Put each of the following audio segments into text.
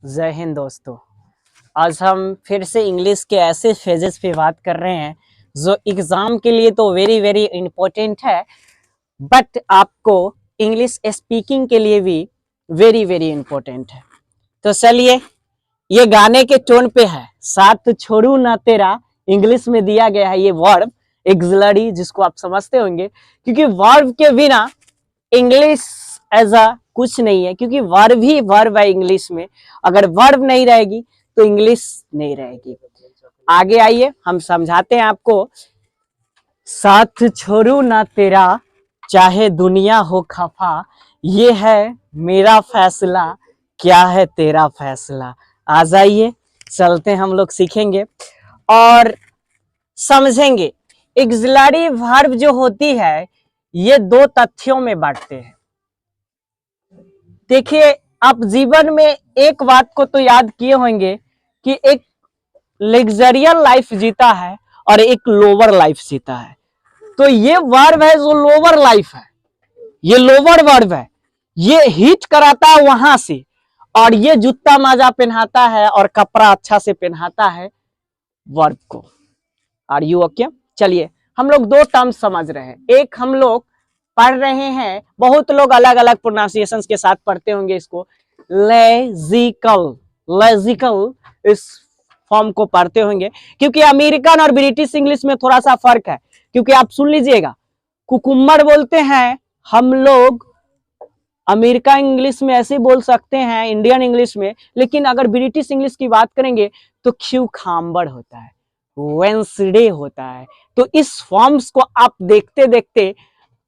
जय हिंद दोस्तों। आज हम फिर से इंग्लिश के ऐसे फेजेस पे बात कर रहे हैं जो एग्जाम के लिए तो वेरी वेरी इम्पोर्टेंट है, बट आपको इंग्लिश स्पीकिंग के लिए भी वेरी वेरी इम्पोर्टेंट है। तो चलिए, ये गाने के टोन पे है, साथ छोड़ू ना तेरा। इंग्लिश में दिया गया है ये वर्ब एक्सिलरी, जिसको आप समझते होंगे, क्योंकि वर्ब के बिना इंग्लिश एज अ कुछ नहीं है, क्योंकि वर्ब ही वर्ब है इंग्लिश में। अगर वर्ब नहीं रहेगी तो इंग्लिश नहीं रहेगी। आगे आइए, हम समझाते हैं आपको। साथ छोड़ू ना तेरा, चाहे दुनिया हो खफा, ये है मेरा फैसला, क्या है तेरा फैसला। आ जाइए, चलते हैं, हम लोग सीखेंगे और समझेंगे। एक्सिलरी वर्ब जो होती है ये दो तथ्यों में बांटते हैं। देखिए, आप जीवन में एक बात को तो याद किए होंगे कि एक लग्जरियल लाइफ जीता है और एक लोअर लाइफ जीता है। तो ये वर्ब है जो लोअर लाइफ है, ये लोअर वर्ब है, ये हिट कराता है वहां से, और ये जूता माजा पहनाता है और कपड़ा अच्छा से पहनाता है वर्ब को। Are you okay? चलिए, हम लोग दो टर्म समझ रहे हैं। एक हम लोग पढ़ रहे हैं, बहुत लोग अलग अलग प्रोनाउंसिएशन के साथ पढ़ते होंगे इसको, लेजिकल। लेजिकल इस फॉर्म को पढ़ते होंगे, क्योंकि अमेरिकन और ब्रिटिश इंग्लिश में थोड़ा सा फर्क है। क्योंकि आप सुन लीजिएगा, कुकुम्बर बोलते हैं हम लोग अमेरिका इंग्लिश में ऐसे बोल सकते हैं, इंडियन इंग्लिश में, लेकिन अगर ब्रिटिश इंग्लिश की बात करेंगे तो क्यूखाम्बर होता है, वेंसडे होता है। तो इस फॉर्म्स को आप देखते देखते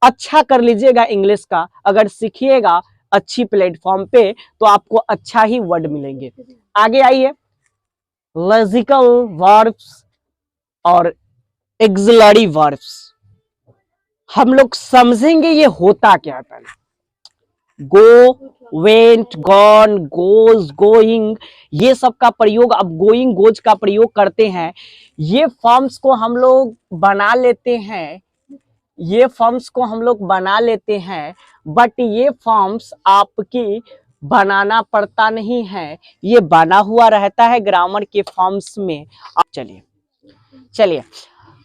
अच्छा कर लीजिएगा इंग्लिश का। अगर सीखिएगा अच्छी प्लेटफॉर्म पे तो आपको अच्छा ही वर्ड मिलेंगे। आगे आइए, लॉजिकल वर्ब्स और एक्सिलरी वर्ब्स हम लोग समझेंगे ये होता क्या है। गो, वेंट, गॉन, गोज, गोइंग, ये सब का प्रयोग, अब गोइंग गोज का प्रयोग करते हैं। ये फॉर्म्स को हम लोग बना लेते हैं, ये फॉर्म्स को हम लोग बना लेते हैं, बट ये फॉर्म्स आपकी बनाना पड़ता नहीं है, ये बना हुआ रहता है ग्रामर के फॉर्म्स में। चलिए चलिए,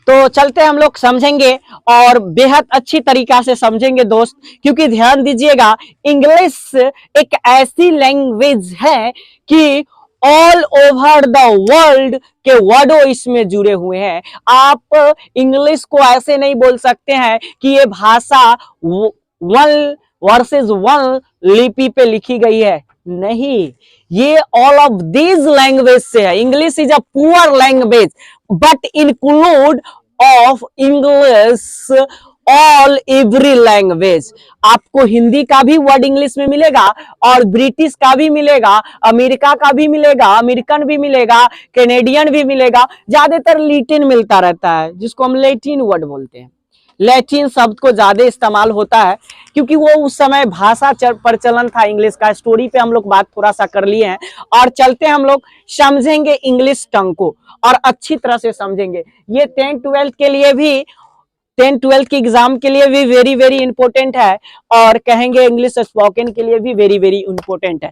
तो चलते हम लोग समझेंगे और बेहद अच्छी तरीका से समझेंगे दोस्त, क्योंकि ध्यान दीजिएगा, इंग्लिश एक ऐसी लैंग्वेज है कि ऑल ओवर द वर्ल्ड के वर्डों इसमें जुड़े हुए हैं। आप इंग्लिश को ऐसे नहीं बोल सकते हैं कि ये भाषा वन वर्सेस वन लिपि पे लिखी गई है, नहीं, ये ऑल ऑफ दीज लैंग्वेज से है। English is a poor language, but include of English all every language. आपको हिंदी का भी वर्ड इंग्लिश में मिलेगा और ब्रिटिश का भी मिलेगा, अमेरिका का भी मिलेगा, अमेरिकन भी मिलेगा, कैनेडियन भी मिलेगा। ज्यादातर लैटिन मिलता रहता है, जिसको हम लैटिन वर्ड बोलते हैं। लैटिन शब्द को ज्यादा इस्तेमाल होता है, क्योंकि वो उस समय भाषा प्रचलन था इंग्लिश का। स्टोरी पे हम लोग बात थोड़ा सा कर लिए हैं और चलते हम लोग समझेंगे इंग्लिश टंग को और अच्छी तरह से समझेंगे। ये 10th-12th के लिए भी, 10th-12th के एग्जाम के लिए भी वेरी वेरी इंपॉर्टेंट है, और कहेंगे इंग्लिश स्पोकन के लिए भी वेरी वेरी इंपॉर्टेंट है।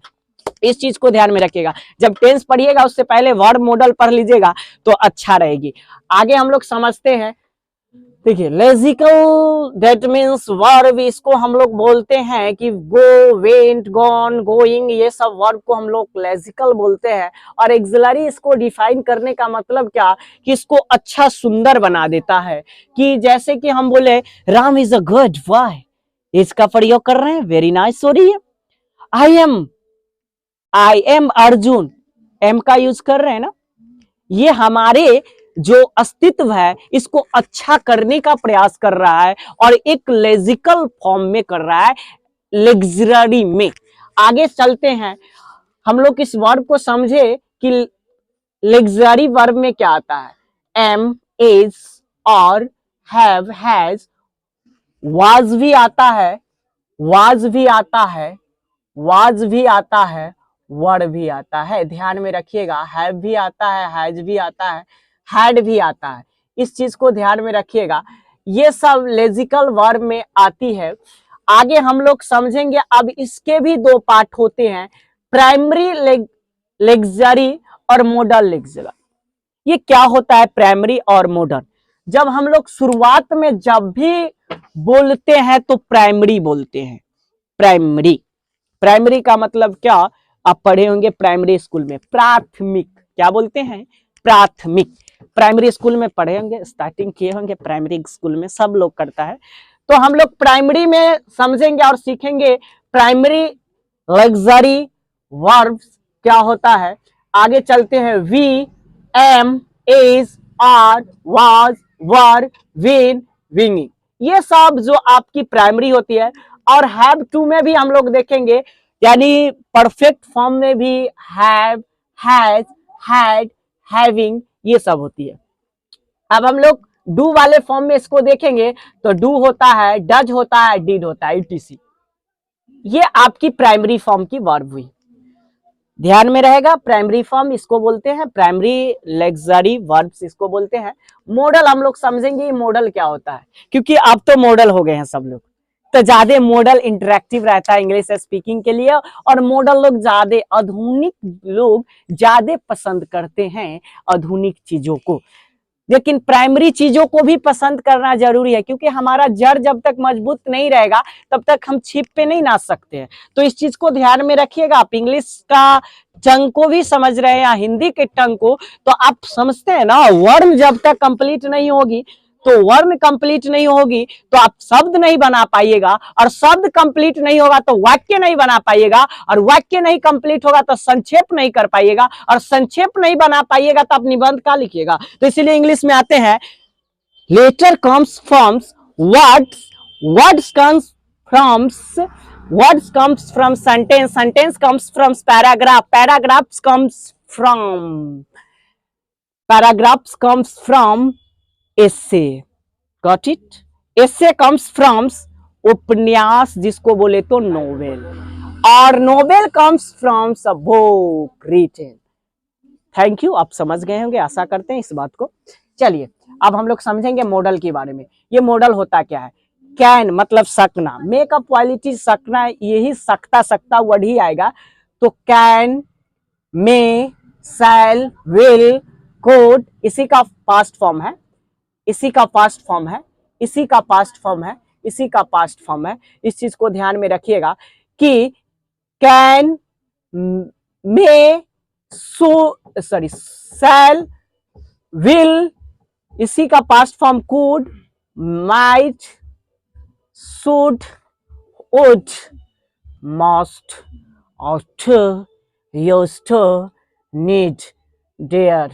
इस चीज को ध्यान में रखिएगा। जब टेंस पढ़िएगा उससे पहले वर्ड मॉडल पढ़ लीजिएगा तो अच्छा रहेगी। आगे हम लोग समझते हैं। देखिए, लेजिकल दैट मीन्स वर्ब, इसको हम लोग बोलते हैं कि गो, वेंट, गॉन, गोइंग, ये सब वर्ब को हम लोग लेजिकल बोलते हैं। और एक्सिलरी इसको डिफाइन करने का मतलब क्या, कि इसको अच्छा सुंदर बना देता है। कि जैसे कि हम बोले Ram is a good boy, इसका प्रयोग कर रहे हैं, वेरी नाइस हो रही है। आई एम अर्जुन, एम का यूज कर रहे हैं ना, ये हमारे जो अस्तित्व है इसको अच्छा करने का प्रयास कर रहा है और एक लेजिकल फॉर्म में कर रहा है, लेग्जरी में। आगे चलते हैं, हम लोग इस वर्ब को समझे कि लेग्जरी वर्ब में क्या आता है। एम, इज, और, हैव, हैज, वाज भी आता है, वाज भी आता है, वाज भी आता है, वर भी आता है। ध्यान में रखिएगा, हैव भी आता है, हैज भी आता है, हैड भी आता है। इस चीज को ध्यान में रखिएगा, ये सब लेजिकल वर्ब में आती है। आगे हम लोग समझेंगे। अब इसके भी दो पार्ट होते हैं, प्राइमरी लग्जरी और मॉडल लग्जरी। ये क्या होता है प्राइमरी और मॉडर्न? जब हम लोग शुरुआत में जब भी बोलते हैं तो प्राइमरी बोलते हैं। प्राइमरी, प्राइमरी का मतलब क्या, आप पढ़े होंगे प्राइमरी स्कूल में, प्राथमिक, क्या बोलते हैं, प्राथमिक। प्राइमरी स्कूल में पढ़े होंगे, स्टार्टिंग किए होंगे प्राइमरी स्कूल में, सब लोग करता है। तो हम लोग प्राइमरी में समझेंगे और सीखेंगे प्राइमरी लग्जरी वर्ब्स क्या होता है। आगे चलते हैं, be, am, is, are, was, were, been, being, ये सब जो आपकी प्राइमरी होती है। और हैव टू में भी हम लोग देखेंगे, यानी परफेक्ट फॉर्म में भी हैव, हैज, हैड, हैविंग, ये सब होती है। अब हम लोग डू वाले फॉर्म में इसको देखेंगे तो डू होता है, डज होता है, डिड होता है, etc। ये आपकी प्राइमरी फॉर्म की वर्ब हुई, ध्यान में रहेगा। प्राइमरी फॉर्म इसको बोलते हैं, प्राइमरी लग्जरी वर्ब्स इसको बोलते हैं। मॉडल हम लोग समझेंगे मॉडल क्या होता है, क्योंकि अब तो मॉडल हो गए हैं सब लोग, तो ज्यादा मॉडल इंटरेक्टिव रहता है इंग्लिश स्पीकिंग के लिए, और मॉडल लोग ज्यादा, आधुनिक लोग ज्यादा पसंद करते हैं आधुनिक चीजों को। लेकिन प्राइमरी चीजों को भी पसंद करना जरूरी है, क्योंकि हमारा जड़ जब तक मजबूत नहीं रहेगा तब तक हम छिप पे नहीं नाच सकते हैं। तो इस चीज को ध्यान में रखिएगा। आप इंग्लिश का टंग को भी समझ रहे हैं या हिंदी के टंग को, तो आप समझते हैं ना, वर्म जब तक कंप्लीट नहीं होगी, तो वर्म कंप्लीट नहीं होगी तो आप शब्द नहीं बना पाइएगा, और शब्द कंप्लीट नहीं होगा तो वाक्य नहीं बना पाइएगा, और वाक्य नहीं कंप्लीट होगा तो संक्षेप नहीं कर पाइएगा, और संक्षेप नहीं बना पाइएगा तो आप निबंध का लिखिएगा। तो इसीलिए इंग्लिश में आते हैं, letter comes froms words, words comes froms, words comes from sentence, sentence comes from paragraph, paragraphs comes from, paragraphs comes from essay, got it? essay comes from उपन्यास, जिसको बोले तो नोवेल, और novel comes from a book written। Thank you, आप समझ गए होंगे, आशा करते हैं इस बात को। चलिए अब हम लोग समझेंगे मॉडल के बारे में। ये मॉडल होता क्या है? कैन मतलब सकना, मेक अ क्वालिटी सकना, यही सकता सकता वर्ड ही आएगा। तो can, may, shall, will, could, इसी का पास्ट फॉर्म है, इसी का पास्ट फॉर्म है, इसी का पास्ट फॉर्म है, इसी का पास्ट फॉर्म है। इस चीज को ध्यान में रखिएगा कि can, may, sorry, shall, will, इसी का past form could, might, should, would, must, ought, used to, need, dare,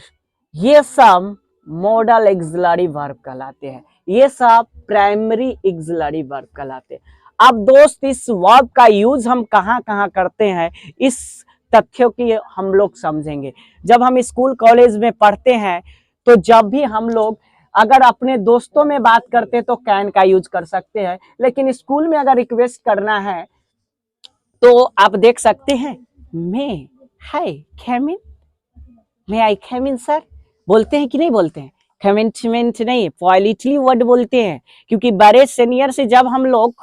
ये सब मॉडल एक्सिलरी वर्ब कहलाते हैं, ये सब प्राइमरी एक्सिलरी वर्ब कहलाते हैं। अब दोस्त इस वर्ब का यूज हम कहाँ कहाँ करते हैं, इस तथ्यों की हम लोग समझेंगे। जब हम स्कूल कॉलेज में पढ़ते हैं तो जब भी हम लोग अगर अपने दोस्तों में बात करते हैं तो कैन का यूज कर सकते हैं, लेकिन स्कूल में अगर रिक्वेस्ट करना है तो आप देख सकते हैं, मे हाय कम इन, मे आई कम इन सर, बोलते हैं कि नहीं बोलते हैं? कमेंटमेंट नहीं, पॉलिटली वर्ड बोलते हैं, क्योंकि बड़े सीनियर से जब हम लोग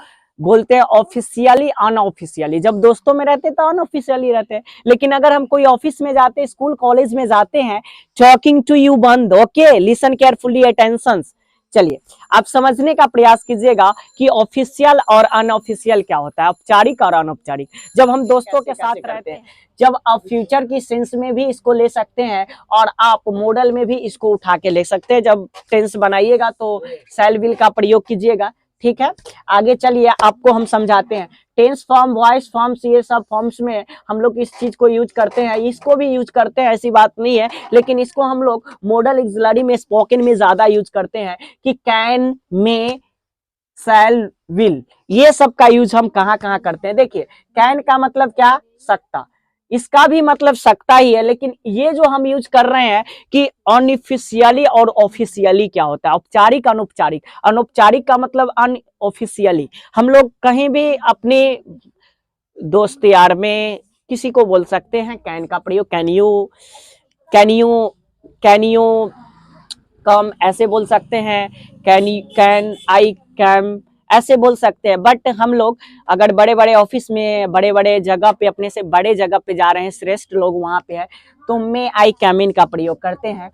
बोलते हैं ऑफिशियली अनऑफिशियली, जब दोस्तों में रहते तो अनऑफिशियली रहते हैं, लेकिन अगर हम कोई ऑफिस में जाते, स्कूल कॉलेज में जाते हैं, टॉकिंग टू यू बंद, ओके, लिसन केयरफुली, अटेंशन। चलिए आप समझने का प्रयास कीजिएगा कि ऑफिशियल और अनऑफिशियल क्या होता है, औपचारिक और अनौपचारिक। जब हम दोस्तों के साथ रहते हैं, जब आप फ्यूचर की सेंस में भी इसको ले सकते हैं, और आप मॉडल में भी इसको उठा के ले सकते हैं। जब टेंस बनाइएगा तो शैल विल का प्रयोग कीजिएगा, ठीक है। आगे चलिए आपको हम समझाते हैं, टेंस फॉर्म, वॉइस फॉर्म्स, ये सब फॉर्म्स में हम लोग इस चीज को यूज करते हैं, इसको भी यूज करते हैं, ऐसी बात नहीं है, लेकिन इसको हम लोग मॉडल एक्सिलरी में, स्पोकन में ज्यादा यूज करते हैं कि कैन, मे, शैल, विल, ये सब का यूज हम कहाँ कहाँ करते हैं। देखिए कैन का मतलब क्या, सकता, इसका भी मतलब सकता ही है, लेकिन ये जो हम यूज कर रहे हैं कि अनऑफिशियली और ऑफिशियली क्या होता है, औपचारिक अनौपचारिक। अनौपचारिक का मतलब अनऑफिशियली, हम लोग कहीं भी अपने दोस्त यार में किसी को बोल सकते हैं कैन का प्रयोग, can you, can you, can you come, ऐसे बोल सकते हैं, कैन आई कैम, ऐसे बोल सकते हैं। बट हम लोग अगर बड़े बड़े ऑफिस में बड़े बड़े जगह पे अपने से बड़े जगह पे जा रहे हैं, श्रेष्ठ लोग वहां पे है, तो मे आई कैम इन का प्रयोग करते हैं।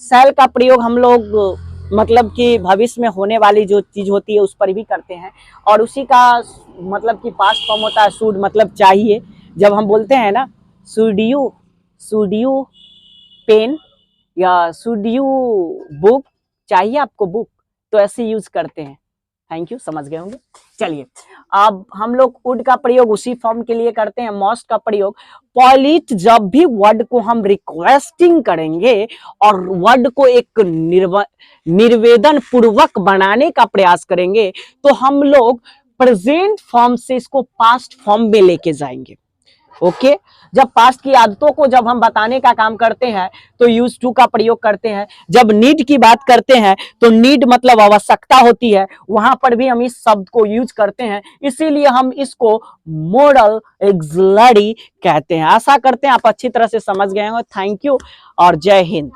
शैल का प्रयोग हम लोग मतलब कि भविष्य में होने वाली जो चीज होती है उस पर भी करते हैं। और उसी का मतलब कि पास्ट फॉर्म होता है शुड, मतलब चाहिए। जब हम बोलते हैं ना शुड यू पेन या शुड यू बुक, चाहिए आपको बुक, तो ऐसे यूज करते हैं। थैंक यू, समझ गए होंगे। चलिए अब हम लोग वुड का प्रयोग उसी फॉर्म के लिए करते हैं। मस्ट का प्रयोग पॉलिट, जब भी वर्ड को हम रिक्वेस्टिंग करेंगे और वर्ड को एक निर्वेदन पूर्वक बनाने का प्रयास करेंगे, तो हम लोग प्रेजेंट फॉर्म से इसको पास्ट फॉर्म में लेके जाएंगे। ओके जब पास्ट की आदतों को जब हम बताने का काम करते हैं तो यूज टू का प्रयोग करते हैं। जब नीड की बात करते हैं तो नीड मतलब आवश्यकता होती है, वहां पर भी हम इस शब्द को यूज करते हैं, इसीलिए हम इसको मॉडल एक्सिलरी कहते हैं। आशा करते हैं आप अच्छी तरह से समझ गए होंगे। थैंक यू और जय हिंद।